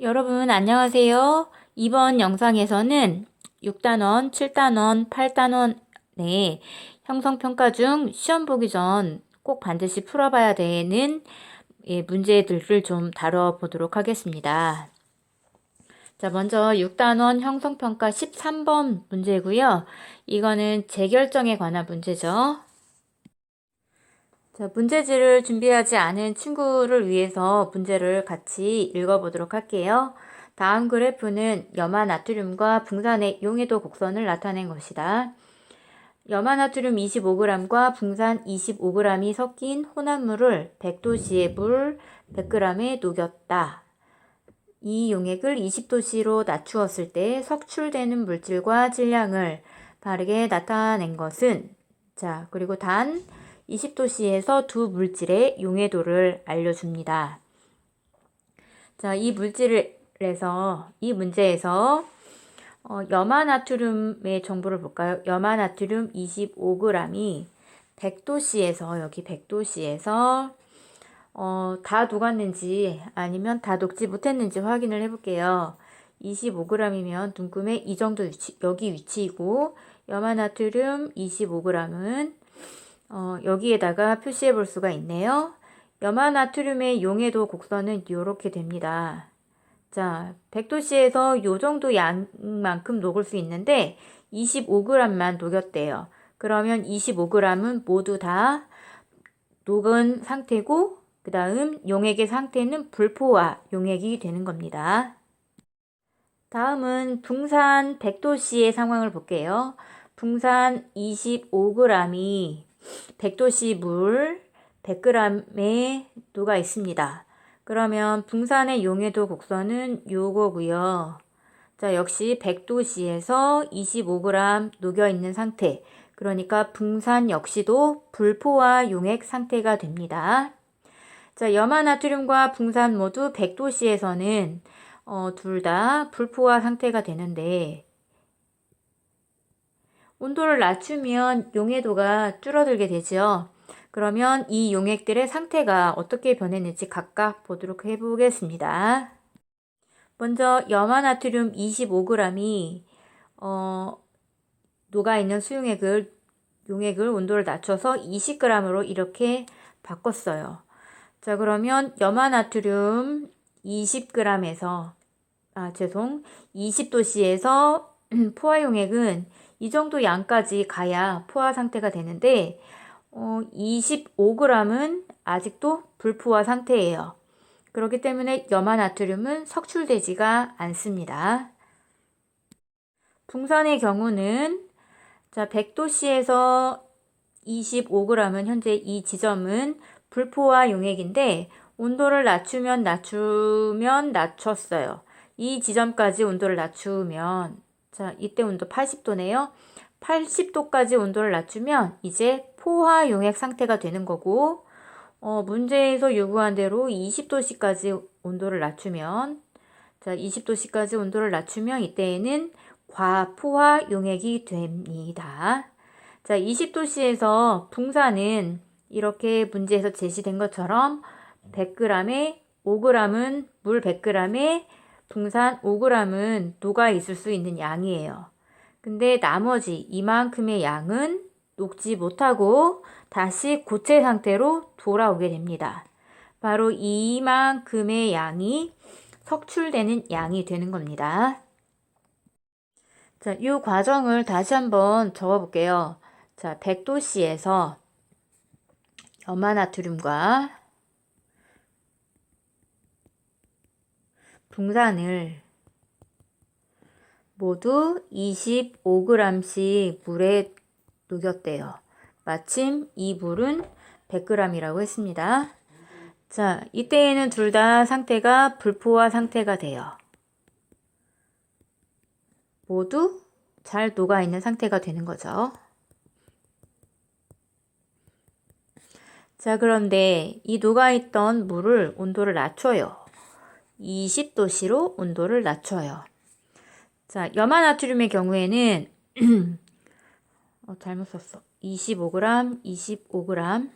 여러분 안녕하세요. 이번 영상에서는 6단원, 7단원, 8단원의 형성평가 중 시험 보기 전 꼭 반드시 풀어봐야 되는 문제들을 좀 다뤄보도록 하겠습니다. 자, 먼저 6단원 형성평가 13번 문제고요. 이거는 재결정에 관한 문제죠. 자, 문제지를 준비하지 않은 친구를 위해서 문제를 같이 읽어보도록 할게요. 다음 그래프는 염화나트륨과 붕산의 용해도 곡선을 나타낸 것이다. 염화나트륨 25g과 붕산 25g이 섞인 혼합물을 100도씨의 물 100g에 녹였다. 이 용액을 20도씨로 낮추었을 때 석출되는 물질과 질량을 바르게 나타낸 것은 자, 그리고 단 20도씨에서 두 물질의 용해도를 알려줍니다. 자, 이 문제에서 염화나트륨의 정보를 볼까요? 염화나트륨 25g이 100도씨에서 여기 100도씨에서 다 녹았는지 아니면 다 녹지 못했는지 확인을 해볼게요. 25g이면 둥금의 이 정도 위치, 여기 위치이고 염화나트륨 25g은 여기에다가 표시해 볼 수가 있네요. 염화나트륨의 용해도 곡선은 이렇게 됩니다. 자, 100도씨에서 요 정도 양만큼 녹을 수 있는데 25g만 녹였대요. 그러면 25g은 모두 다 녹은 상태고 그 다음 용액의 상태는 불포화 용액이 되는 겁니다. 다음은 붕산 100도씨의 상황을 볼게요. 붕산 25g이 100도씨 물 100g에 녹아 있습니다. 그러면 붕산의 용해도 곡선은 요거고요. 자, 역시 100도씨에서 25g 녹여 있는 상태. 그러니까 붕산 역시도 불포화 용액 상태가 됩니다. 자, 염화나트륨과 붕산 모두 100도씨에서는 둘 다 불포화 상태가 되는데 온도를 낮추면 용해도가 줄어들게 되죠. 그러면 이 용액들의 상태가 어떻게 변했는지 각각 보도록 해보겠습니다. 먼저 염화나트륨 25g이 녹아있는 용액을 온도를 낮춰서 20g으로 이렇게 바꿨어요. 자, 그러면 염화나트륨 20g에서 20도씨에서 포화 용액은 이 정도 양까지 가야 포화 상태가 되는데 25g은 아직도 불포화 상태예요. 그렇기 때문에 염화나트륨은 석출되지가 않습니다. 붕산의 경우는 자, 100도씨에서 25g은 현재 이 지점은 불포화 용액인데 온도를 낮추면 낮췄어요. 이 지점까지 온도를 낮추면 자, 이때 온도 80도네요. 80도까지 온도를 낮추면 이제 포화 용액 상태가 되는 거고 문제에서 요구한 대로 20도씨까지 온도를 낮추면 자, 20도씨까지 온도를 낮추면 이때에는 과포화 용액이 됩니다. 자, 20도씨에서 붕산은 이렇게 문제에서 제시된 것처럼 100g에 5g은 물 100g에 붕산 5g은 녹아 있을 수 있는 양이에요. 근데 나머지 이만큼의 양은 녹지 못하고 다시 고체 상태로 돌아오게 됩니다. 바로 이만큼의 양이 석출되는 양이 되는 겁니다. 자, 이 과정을 다시 한번 적어볼게요. 자, 100도씨에서 염화나트륨과 붕산을 모두 25g씩 물에 녹였대요. 마침 이 물은 100g이라고 했습니다. 자, 이때에는 둘 다 상태가 불포화 상태가 돼요. 모두 잘 녹아있는 상태가 되는 거죠. 자, 그런데 이 녹아있던 물을 온도를 낮춰요. 20도씨로 온도를 낮춰요. 자, 염화나트륨의 경우에는 잘못 썼어. 25g, 25g.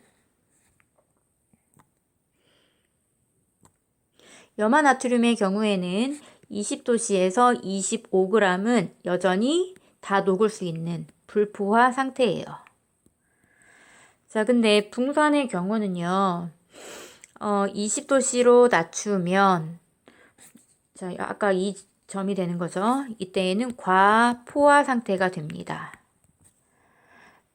염화나트륨의 경우에는 20도씨에서 25g은 여전히 다 녹을 수 있는 불포화 상태예요. 자, 근데 붕산의 경우는요, 20도씨로 낮추면, 자, 아까 이 점이 되는 거죠. 이때에는 과포화 상태가 됩니다.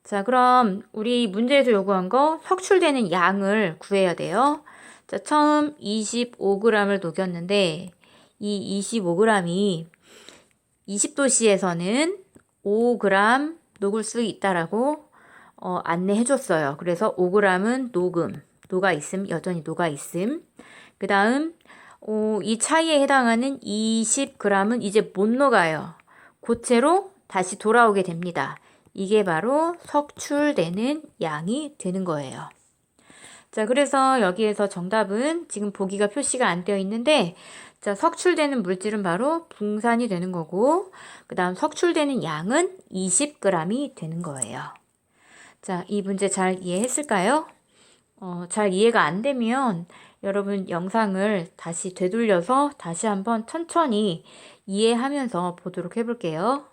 자, 그럼 우리 문제에서 요구한 거 석출되는 양을 구해야 돼요. 자, 처음 25g을 녹였는데 이 25g이 20도씨에서는 5g 녹을 수 있다라고 안내해 줬어요. 그래서 5g은 녹아있음, 여전히 녹아있음. 그 다음 이 차이에 해당하는 20g은 이제 못 녹아요. 고체로 다시 돌아오게 됩니다. 이게 바로 석출되는 양이 되는 거예요. 자, 그래서 여기에서 정답은 지금 보기가 표시가 안 되어 있는데, 자, 석출되는 물질은 바로 붕산이 되는 거고, 그 다음 석출되는 양은 20g이 되는 거예요. 자, 이 문제 잘 이해했을까요? 잘 이해가 안 되면 여러분 영상을 다시 되돌려서 다시 한번 천천히 이해하면서 보도록 해볼게요.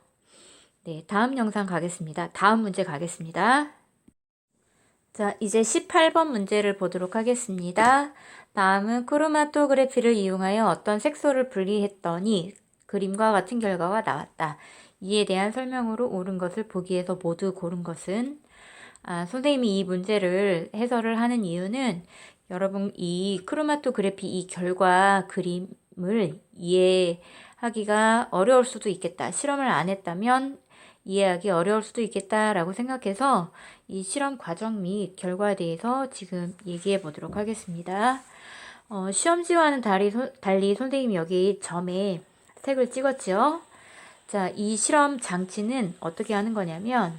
네, 다음 영상 가겠습니다. 다음 문제 가겠습니다. 자, 이제 18번 문제를 보도록 하겠습니다. 다음은 크로마토그래피를 이용하여 어떤 색소를 분리했더니 그림과 같은 결과가 나왔다. 이에 대한 설명으로 옳은 것을 보기에서 모두 고른 것은 선생님이 이 문제를 해설을 하는 이유는 여러분 이 크로마토그래피 이 결과 그림을 이해하기가 어려울 수도 있겠다. 실험을 안 했다면 이해하기 어려울 수도 있겠다라고 생각해서 이 실험 과정 및 결과에 대해서 지금 얘기해 보도록 하겠습니다. 시험지와는 달리 선생님이 여기 점에 색을 찍었죠. 자, 이 실험 장치는 어떻게 하는 거냐면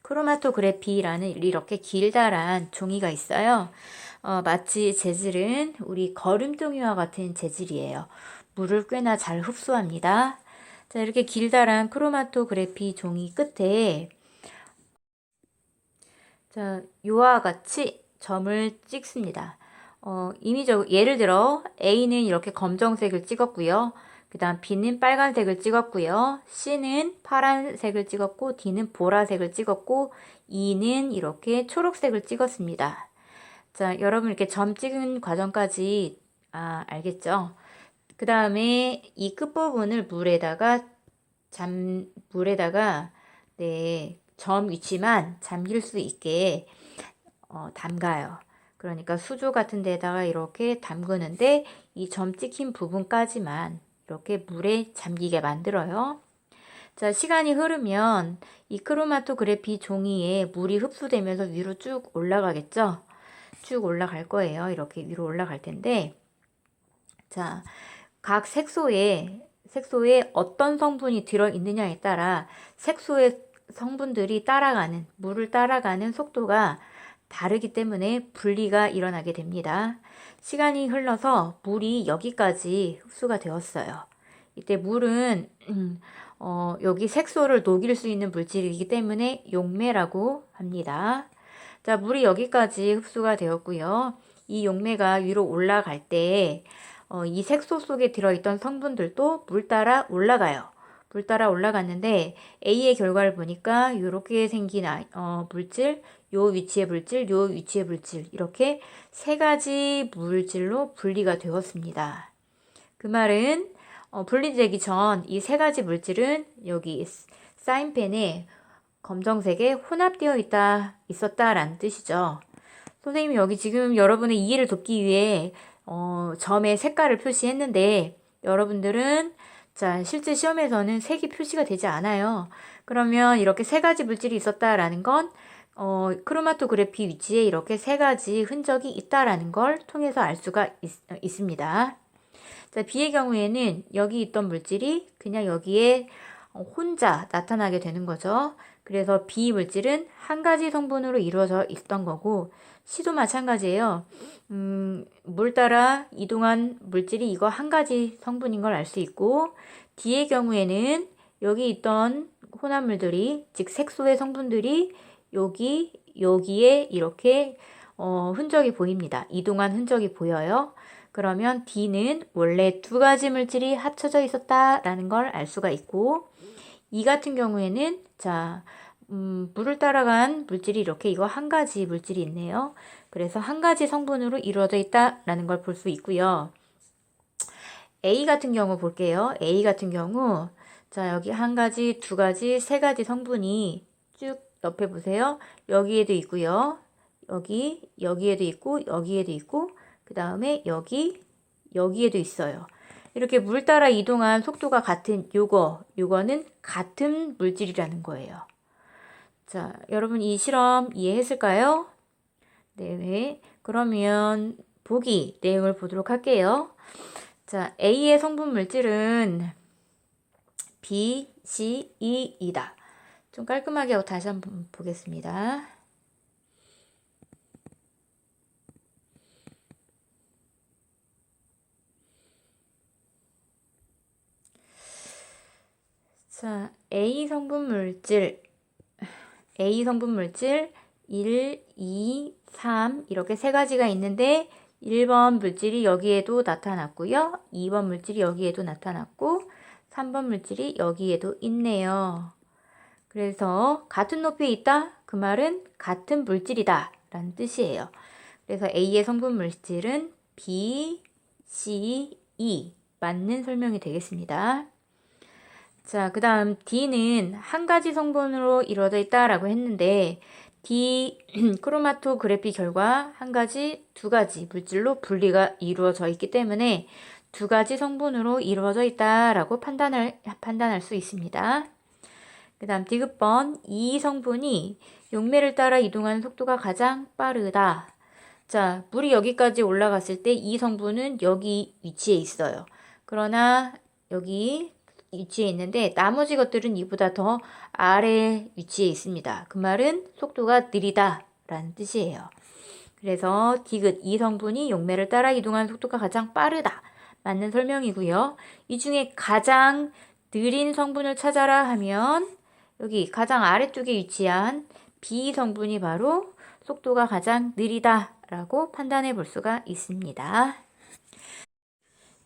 크로마토그래피라는 이렇게 길다란 종이가 있어요. 마치 재질은 우리 거름종이와 같은 재질이에요. 물을 꽤나 잘 흡수합니다. 자, 이렇게 길다란 크로마토그래피 종이 끝에 자, 요와 같이 점을 찍습니다. 예를 들어 A는 이렇게 검정색을 찍었고요. 그 다음 B는 빨간색을 찍었고요. C는 파란색을 찍었고 D는 보라색을 찍었고 E는 이렇게 초록색을 찍었습니다. 자, 여러분 이렇게 점 찍은 과정까지 알겠죠? 그 다음에 이 끝부분을 물에다가 네, 점 위치만 잠길 수 있게 담가요. 그러니까 수조 같은 데다가 이렇게 담그는데 이 점 찍힌 부분까지만 이렇게 물에 잠기게 만들어요. 자, 시간이 흐르면 이 크로마토그래피 종이에 물이 흡수되면서 위로 쭉 올라가겠죠? 쭉 올라갈 거예요. 이렇게 위로 올라갈 텐데 자, 각 색소에 어떤 성분이 들어있느냐에 따라 색소의 성분들이 물을 따라가는 속도가 다르기 때문에 분리가 일어나게 됩니다. 시간이 흘러서 물이 여기까지 흡수가 되었어요. 이때 물은 여기 색소를 녹일 수 있는 물질이기 때문에 용매라고 합니다. 자, 물이 여기까지 흡수가 되었고요. 이 용매가 위로 올라갈 때 이 색소 속에 들어있던 성분들도 물 따라 올라가요. 물 따라 올라갔는데 A의 결과를 보니까 이렇게 생긴 물질, 요 위치의 물질, 요 위치의 물질 이렇게 세 가지 물질로 분리가 되었습니다. 그 말은 분리되기 전 이 세 가지 물질은 여기 사인펜에 검정색에 혼합되어 있었다라는 뜻이죠. 선생님이 여기 지금 여러분의 이해를 돕기 위해 점의 색깔을 표시했는데 여러분들은 자, 실제 시험에서는 색이 표시가 되지 않아요. 그러면 이렇게 세 가지 물질이 있었다라는 건 크로마토그래피 위치에 이렇게 세 가지 흔적이 있다라는 걸 통해서 알 수가 있습니다. 자, B의 경우에는 여기 있던 물질이 그냥 여기에 혼자 나타나게 되는 거죠. 그래서 B 물질은 한 가지 성분으로 이루어져 있던 거고 C도 마찬가지예요. 물 따라 이동한 물질이 이거 한 가지 성분인 걸 알 수 있고 D의 경우에는 여기 있던 혼합물들이 즉 색소의 성분들이 여기에 이렇게 흔적이 보입니다. 이동한 흔적이 보여요. 그러면 D는 원래 두 가지 물질이 합쳐져 있었다라는 걸 알 수가 있고, 이 같은 경우에는 자, 물을 따라간 물질이 이렇게 이거 한 가지 물질이 있네요. 그래서 한 가지 성분으로 이루어져 있다라는 걸 볼 수 있고요. A 같은 경우 볼게요. A 같은 경우 자, 여기 한 가지, 두 가지, 세 가지 성분이 쭉 옆에 보세요. 여기에도 있고요. 여기에도 있고, 여기에도 있고, 그 다음에 여기에도 있어요. 이렇게 물 따라 이동한 속도가 같은 요거는 같은 물질이라는 거예요. 자, 여러분 이 실험 이해했을까요? 네. 그러면 보기 내용을 보도록 할게요. 자, A의 성분 물질은 B, C, E이다. 좀 깔끔하게 하고 다시 한번 보겠습니다. 자, A 성분 물질 1, 2, 3 이렇게 세 가지가 있는데 1번 물질이 여기에도 나타났고요. 2번 물질이 여기에도 나타났고 3번 물질이 여기에도 있네요. 그래서 같은 높이에 있다? 그 말은 같은 물질이다 라는 뜻이에요. 그래서 A의 성분 물질은 B, C, E 맞는 설명이 되겠습니다. 자, 그 다음 D는 한 가지 성분으로 이루어져 있다라고 했는데 D 크로마토그래피 결과 한 가지, 두 가지 물질로 분리가 이루어져 있기 때문에 두 가지 성분으로 이루어져 있다라고 판단할 수 있습니다. 그 다음 디귿번 이 성분이 용매를 따라 이동하는 속도가 가장 빠르다. 자, 물이 여기까지 올라갔을 때 이 성분은 여기 위치에 있어요. 그러나 여기 위치에 있는데 나머지 것들은 이보다 더 아래 위치에 있습니다. 그 말은 속도가 느리다 라는 뜻이에요. 그래서 디귿 이 성분이 용매를 따라 이동하는 속도가 가장 빠르다. 맞는 설명이고요. 이 중에 가장 느린 성분을 찾아라 하면 여기 가장 아래쪽에 위치한 B 성분이 바로 속도가 가장 느리다라고 판단해 볼 수가 있습니다.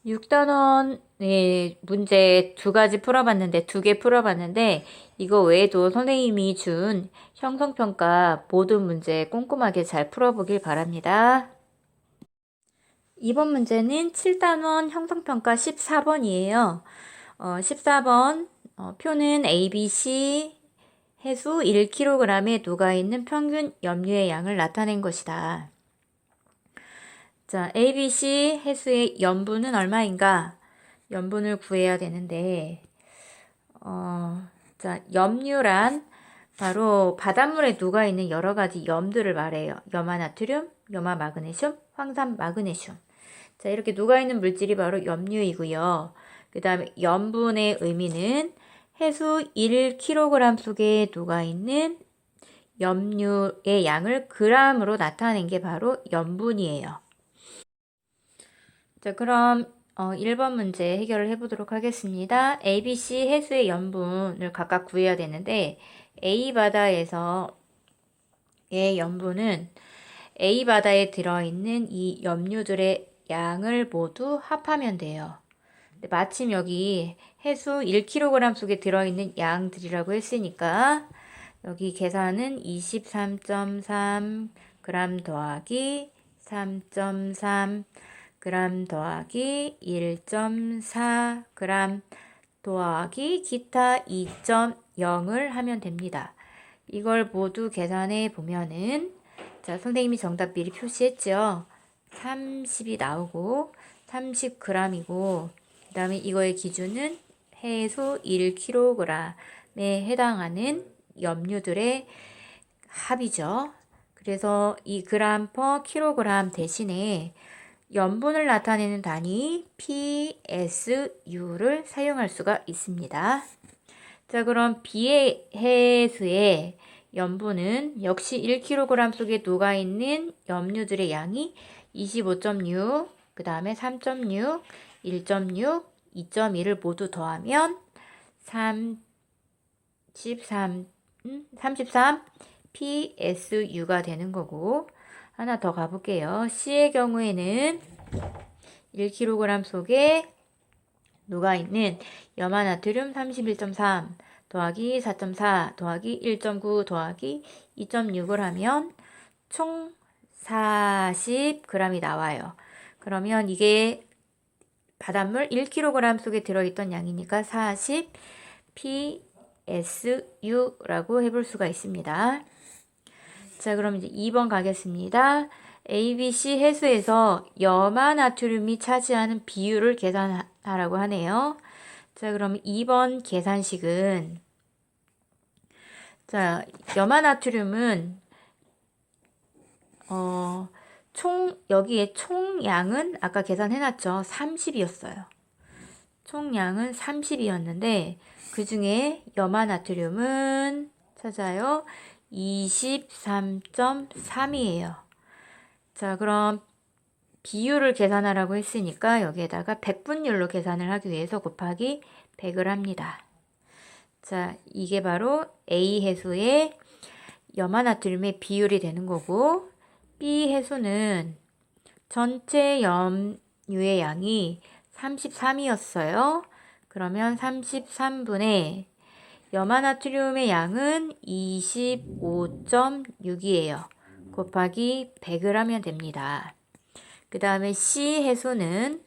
6단원의 문제 두 가지 풀어봤는데, 두 개 풀어봤는데, 이거 외에도 선생님이 준 형성평가 모든 문제 꼼꼼하게 잘 풀어보길 바랍니다. 이번 문제는 7단원 형성평가 14번이에요. 14번 표는 ABC 해수 1kg에 녹아있는 평균 염류의 양을 나타낸 것이다. 자, ABC 해수의 염분은 얼마인가? 염분을 구해야 되는데, 자, 염류란 바로 바닷물에 녹아있는 여러 가지 염들을 말해요. 염화나트륨, 염화마그네슘, 황산마그네슘. 자, 이렇게 녹아있는 물질이 바로 염류이고요. 그 다음에 염분의 의미는 해수 1kg 속에 녹아있는 염류의 양을 g으로 나타낸 게 바로 염분이에요. 자, 그럼 1번 문제 해결을 해보도록 하겠습니다. ABC 해수의 염분을 각각 구해야 되는데 A 바다에서의 염분은 A 바다에 들어있는 이 염류들의 양을 모두 합하면 돼요. 근데 마침 여기 해수 1kg 속에 들어있는 양들이라고 했으니까 여기 계산은 23.3g 더하기 3.3 g 더하기 1.4g 더하기 기타 2.0을 하면 됩니다. 이걸 모두 계산해 보면은 자, 선생님이 정답 미리 표시했죠. 30이 나오고 30g이고 그 다음에 이거의 기준은 해수 1kg에 해당하는 염류들의 합이죠. 그래서 이 그램 퍼 킬로그램 대신에 염분을 나타내는 단위 PSU를 사용할 수가 있습니다. 자, 그럼 B의 해수의 염분은 역시 1kg 속에 녹아있는 염류들의 양이 25.6, 그 다음에 3.6, 1.6, 2.1을 모두 더하면 33 PSU가 되는 거고 하나 더 가볼게요. C의 경우에는 1kg 속에 녹아있는 염화나트륨 31.3 더하기 4.4 더하기 1.9 더하기 2.6을 하면 총 40g이 나와요. 그러면 이게 바닷물 1kg 속에 들어있던 양이니까 40 PSU라고 해볼 수가 있습니다. 자, 그럼 이제 2번 가겠습니다. ABC 해수에서 염화나트륨이 차지하는 비율을 계산하라고 하네요. 자, 그럼 2번 계산식은, 자, 염화나트륨은 여기에 총량은 아까 계산해놨죠. 30이었어요. 총량은 30이었는데 그 중에 염화나트륨은 찾아요. 23.3이에요. 자, 그럼 비율을 계산하라고 했으니까 여기에다가 백분율로 계산을 하기 위해서 곱하기 100을 합니다. 자, 이게 바로 A 해수의 염화나트륨의 비율이 되는 거고, B 해수는 전체 염류의 양이 33이었어요. 그러면 33분의 염화나트륨의 양은 25.6이에요. 곱하기 100을 하면 됩니다. 그 다음에 C 해수는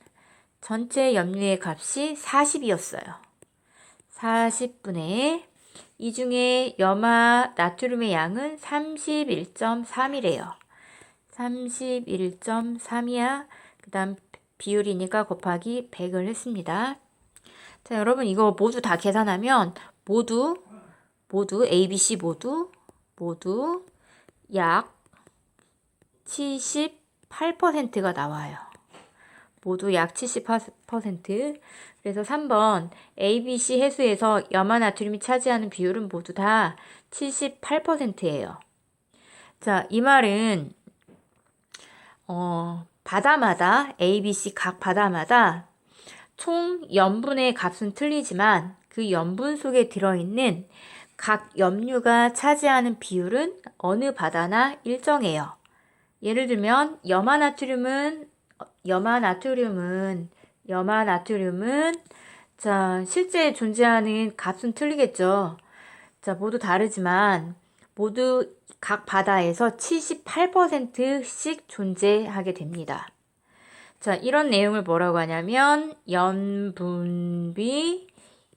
전체 염류의 값이 40이었어요. 40분의 이 중에 염화나트륨의 양은 31.3이래요. 31.3이야. 그 다음 비율이니까 곱하기 100을 했습니다. 자, 여러분 이거 모두 다 계산하면 모두 A, B, C 모두 약 78%가 나와요. 모두 약 78%. 그래서 3번 A, B, C 해수에서 염화나트륨이 차지하는 비율은 모두 다 78%예요. 자, 이 말은 바다마다 A, B, C 각 바다마다 총 염분의 값은 틀리지만 그 염분 속에 들어있는 각 염류가 차지하는 비율은 어느 바다나 일정해요. 예를 들면 염화나트륨은 자, 실제 존재하는 값은 틀리겠죠. 자, 모두 다르지만 모두 각 바다에서 78%씩 존재하게 됩니다. 자, 이런 내용을 뭐라고 하냐면 염분비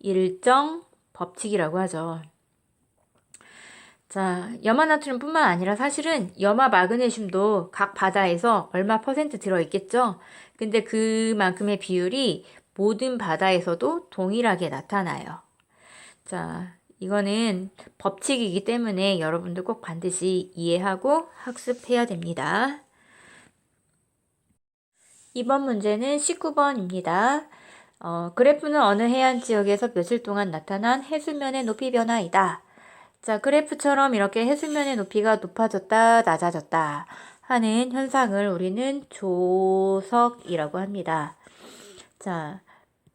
일정 법칙이라고 하죠. 자, 염화나트륨뿐만 아니라 사실은 염화 마그네슘도 각 바다에서 얼마 퍼센트 들어있겠죠? 근데 그만큼의 비율이 모든 바다에서도 동일하게 나타나요. 자, 이거는 법칙이기 때문에 여러분들 꼭 반드시 이해하고 학습해야 됩니다. 이번 문제는 19번입니다. 그래프는 어느 해안 지역에서 며칠 동안 나타난 해수면의 높이 변화이다. 자, 그래프처럼 이렇게 해수면의 높이가 높아졌다, 낮아졌다 하는 현상을 우리는 조석이라고 합니다. 자,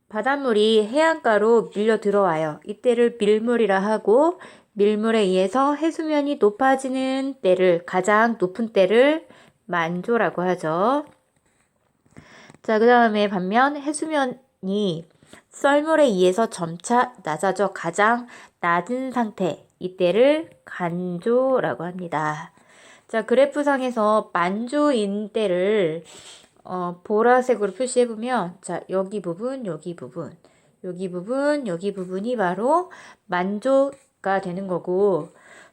바닷물이 해안가로 밀려 들어와요. 이때를 밀물이라 하고, 밀물에 의해서 해수면이 높아지는 때를, 가장 높은 때를 만조라고 하죠. 자, 그 다음에 반면 해수면이 썰물에 의해서 점차 낮아져 가장 낮은 상태, 이때를 간조라고 합니다. 자, 그래프상에서 만조인 때를 보라색으로 표시해보면, 자, 여기 부분, 여기 부분, 여기 부분, 여기 부분이 바로 만조가 되는 거고,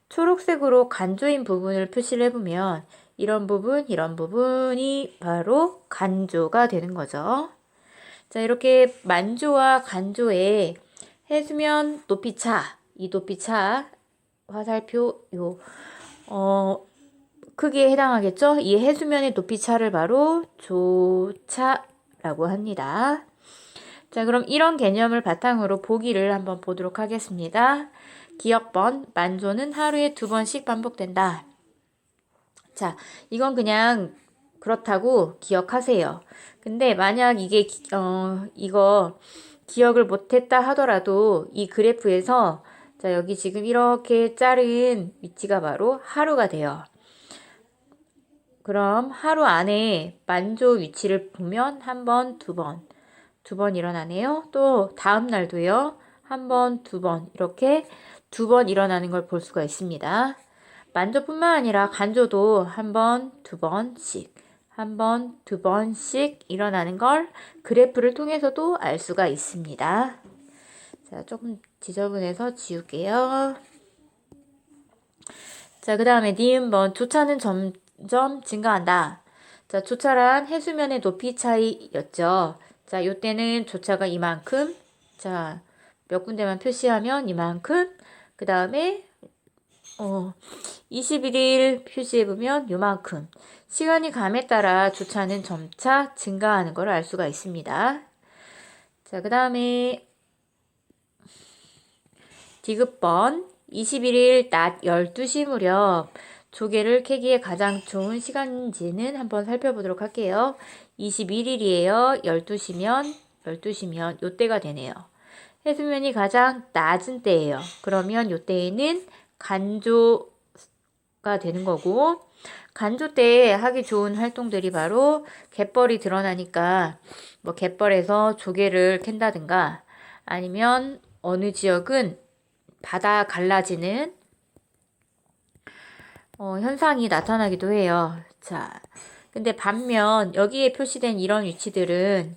초록색으로 간조인 부분을 표시를 해보면, 이런 부분, 이런 부분이 바로 간조가 되는 거죠. 자, 이렇게 만조와 간조의 해수면 높이차, 이 높이차, 화살표, 크기에 해당하겠죠? 이 해수면의 높이차를 바로 조차라고 합니다. 자, 그럼 이런 개념을 바탕으로 보기를 한번 보도록 하겠습니다. 기억번, 만조는 하루에 2번씩 반복된다. 자, 이건 그냥 그렇다고 기억하세요. 근데 만약 이거 기억을 못했다 하더라도 이 그래프에서 자, 여기 지금 이렇게 자른 위치가 바로 하루가 돼요. 그럼 하루 안에 만조 위치를 보면 한 번, 두 번, 두 번 일어나네요. 또 다음 날도요. 한 번, 두 번 이렇게 두 번 일어나는 걸 볼 수가 있습니다. 만조뿐만 아니라 간조도 한 번, 두 번씩, 한 번, 두 번씩 일어나는 걸 그래프를 통해서도 알 수가 있습니다. 자, 조금 지저분해서 지울게요. 자, 그 다음에 니은번 조차는 점점 증가한다. 자, 조차란 해수면의 높이 차이였죠. 자, 요때는 조차가 이만큼. 자, 몇 군데만 표시하면 이만큼. 그 다음에 21일 표시해보면 요만큼. 시간이 감에 따라 조차는 점차 증가하는 걸 알 수가 있습니다. 자, 그 다음에 디귿번 21일 낮 12시 무렵 조개를 캐기에 가장 좋은 시간인지는 한번 살펴보도록 할게요. 21일이에요. 12시면 요때가 되네요. 해수면이 가장 낮은 때예요. 그러면 요때에는 간조가 되는 거고, 간조 때 하기 좋은 활동들이 바로 갯벌이 드러나니까 뭐 갯벌에서 조개를 캔다든가, 아니면 어느 지역은 바다 갈라지는 현상이 나타나기도 해요. 자, 근데 반면 여기에 표시된 이런 위치들은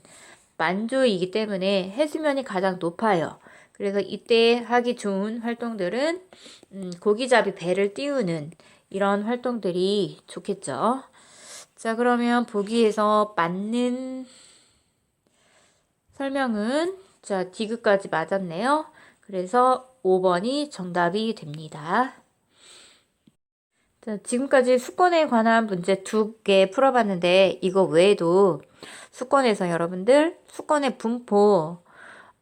만조이기 때문에 해수면이 가장 높아요. 그래서 이때 하기 좋은 활동들은 고기잡이 배를 띄우는 이런 활동들이 좋겠죠. 자, 그러면 보기에서 맞는 설명은 자, 디귿까지 맞았네요. 그래서 5번이 정답이 됩니다. 자, 지금까지 수권에 관한 문제 2개 풀어봤는데 이거 외에도 수권에서 여러분들 수권의 분포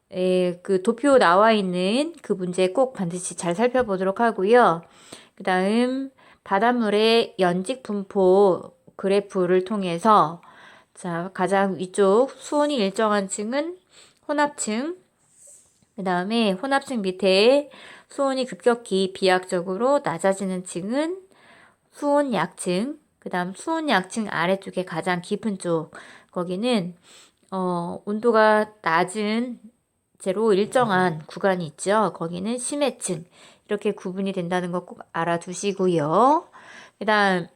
그 도표 나와 있는 그 문제 꼭 반드시 잘 살펴보도록 하고요. 그 다음 바닷물의 연직 분포 그래프를 통해서 자, 가장 위쪽 수온이 일정한 층은 혼합층, 그 다음에 혼합층 밑에 수온이 급격히 비약적으로 낮아지는 층은 수온 약층, 그 다음 수온 약층 아래쪽에 가장 깊은 쪽, 거기는 온도가 낮은 채로 일정한 구간이 있죠. 거기는 심해층, 이렇게 구분이 된다는 거 꼭 알아두시고요. 그 다음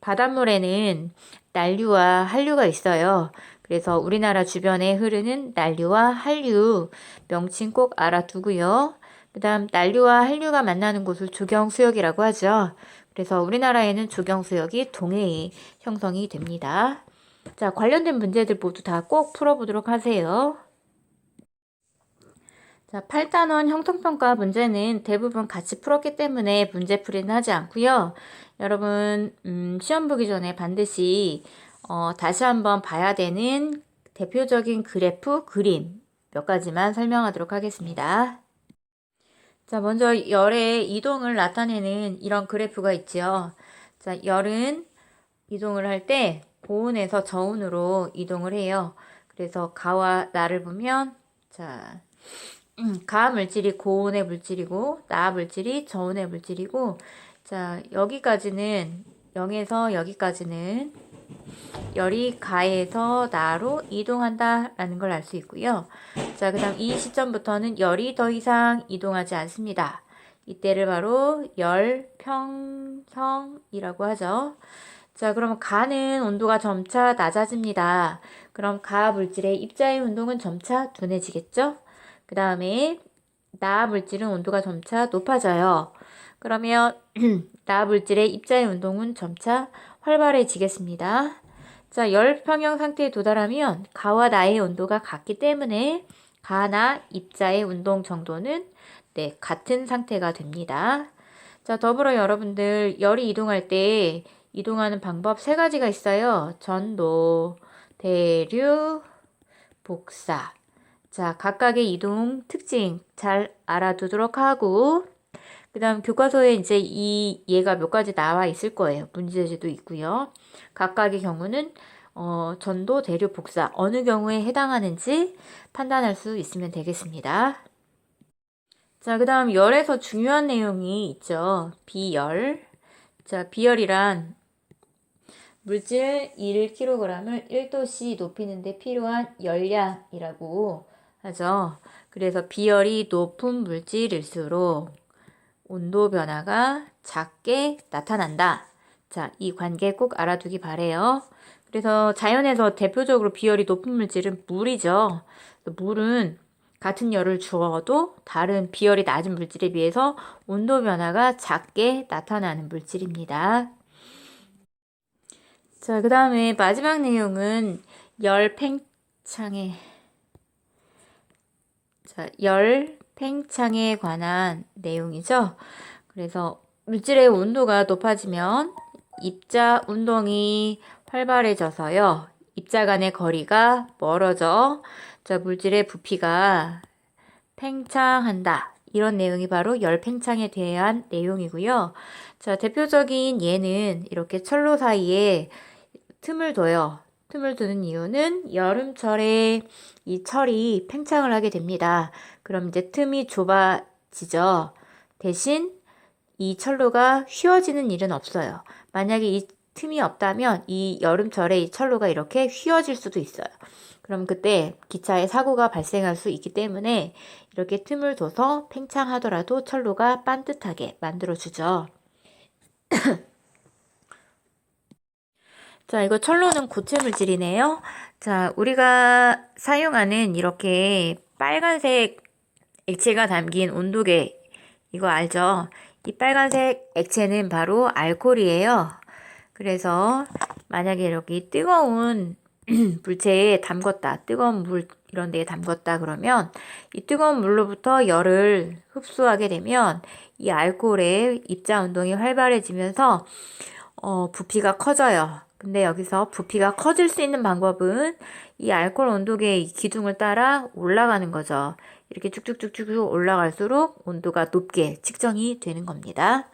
바닷물에는 난류와 한류가 있어요. 그래서 우리나라 주변에 흐르는 난류와 한류 명칭 꼭 알아두고요. 그 다음 난류와 한류가 만나는 곳을 조경수역이라고 하죠. 그래서 우리나라에는 조경수역이 동해에 형성이 됩니다. 자, 관련된 문제들 모두 다 꼭 풀어보도록 하세요. 자, 8단원 형성평가 문제는 대부분 같이 풀었기 때문에 문제풀이는 하지 않고요. 여러분 시험 보기 전에 반드시 다시 한번 봐야 되는 대표적인 그래프, 그림 몇 가지만 설명하도록 하겠습니다. 자, 먼저 열의 이동을 나타내는 이런 그래프가 있죠. 자, 열은 이동을 할 때 고온에서 저온으로 이동을 해요. 그래서 가와 나를 보면 자, 가 물질이 고온의 물질이고 나 물질이 저온의 물질이고 자, 여기까지는 0에서 여기까지는 열이 가에서 나로 이동한다라는 걸 알 수 있고요. 자, 그 다음 이 시점부터는 열이 더 이상 이동하지 않습니다. 이때를 바로 열평성이라고 하죠. 자, 그럼 가는 온도가 점차 낮아집니다. 그럼 가 물질의 입자의 운동은 점차 둔해지겠죠? 그 다음에 나 물질은 온도가 점차 높아져요. 그러면 나 물질의 입자의 운동은 점차 활발해지겠습니다. 자, 열평형 상태에 도달하면 가와 나의 온도가 같기 때문에 가나 입자의 운동 정도는 네, 같은 상태가 됩니다. 자, 더불어 여러분들 열이 이동할 때 이동하는 방법 3가지가 있어요. 전도, 대류, 복사. 자, 각각의 이동 특징 잘 알아두도록 하고 그 다음 교과서에 이제 얘가 몇 가지 나와 있을 거예요. 문제지도 있고요. 각각의 경우는 전도, 대류, 복사 어느 경우에 해당하는지 판단할 수 있으면 되겠습니다. 자, 그 다음 열에서 중요한 내용이 있죠. 비열. 자, 비열이란 물질 1kg을 1도씨 높이는 데 필요한 열량이라고 하죠. 그래서 비열이 높은 물질일수록 온도 변화가 작게 나타난다. 자, 이 관계 꼭 알아두기 바래요. 그래서 자연에서 대표적으로 비열이 높은 물질은 물이죠. 물은 같은 열을 주어도 다른 비열이 낮은 물질에 비해서 온도 변화가 작게 나타나는 물질입니다. 자, 그 다음에 마지막 내용은 열 팽창에 관한 내용이죠. 그래서 물질의 온도가 높아지면 입자 운동이 활발해져서요. 입자 간의 거리가 멀어져 자, 물질의 부피가 팽창한다. 이런 내용이 바로 열 팽창에 대한 내용이고요. 자, 대표적인 예는 이렇게 철로 사이에 틈을 둬요. 틈을 두는 이유는 여름철에 이 철이 팽창을 하게 됩니다. 그럼 이제 틈이 좁아지죠. 대신 이 철로가 휘어지는 일은 없어요. 만약에 이 틈이 없다면 이 여름철에 이 철로가 이렇게 휘어질 수도 있어요. 그럼 그때 기차에 사고가 발생할 수 있기 때문에 이렇게 틈을 둬서 팽창하더라도 철로가 반듯하게 만들어주죠. 자, 이거 철로는 고체 물질이네요. 자, 우리가 사용하는 이렇게 빨간색 액체가 담긴 온도계, 이거 알죠? 이 빨간색 액체는 바로 알코올이에요. 그래서 만약에 이렇게 뜨거운 물체에 담궜다, 뜨거운 물 이런 데에 담궜다 그러면 이 뜨거운 물로부터 열을 흡수하게 되면 이 알코올의 입자 운동이 활발해지면서 부피가 커져요. 근데 여기서 부피가 커질 수 있는 방법은 이 알코올 온도계의 기둥을 따라 올라가는 거죠. 이렇게 쭉쭉쭉쭉 올라갈수록 온도가 높게 측정이 되는 겁니다.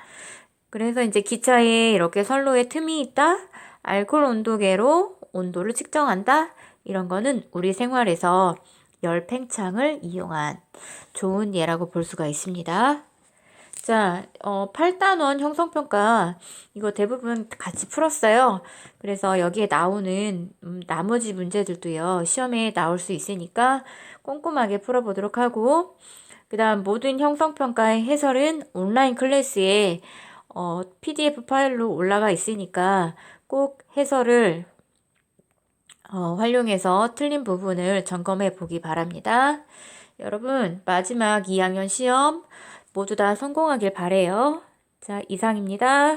그래서 이제 기차에 이렇게 선로에 틈이 있다, 알코올 온도계로 온도를 측정한다, 이런 거는 우리 생활에서 열 팽창을 이용한 좋은 예라고 볼 수가 있습니다. 자, 8단원 형성평가 이거 대부분 같이 풀었어요. 그래서 여기에 나오는 나머지 문제들도요. 시험에 나올 수 있으니까 꼼꼼하게 풀어보도록 하고 그 다음 모든 형성평가의 해설은 온라인 클래스에 PDF 파일로 올라가 있으니까 꼭 해설을 활용해서 틀린 부분을 점검해 보기 바랍니다. 여러분, 마지막 2학년 시험 모두 다 성공하길 바래요. 자, 이상입니다.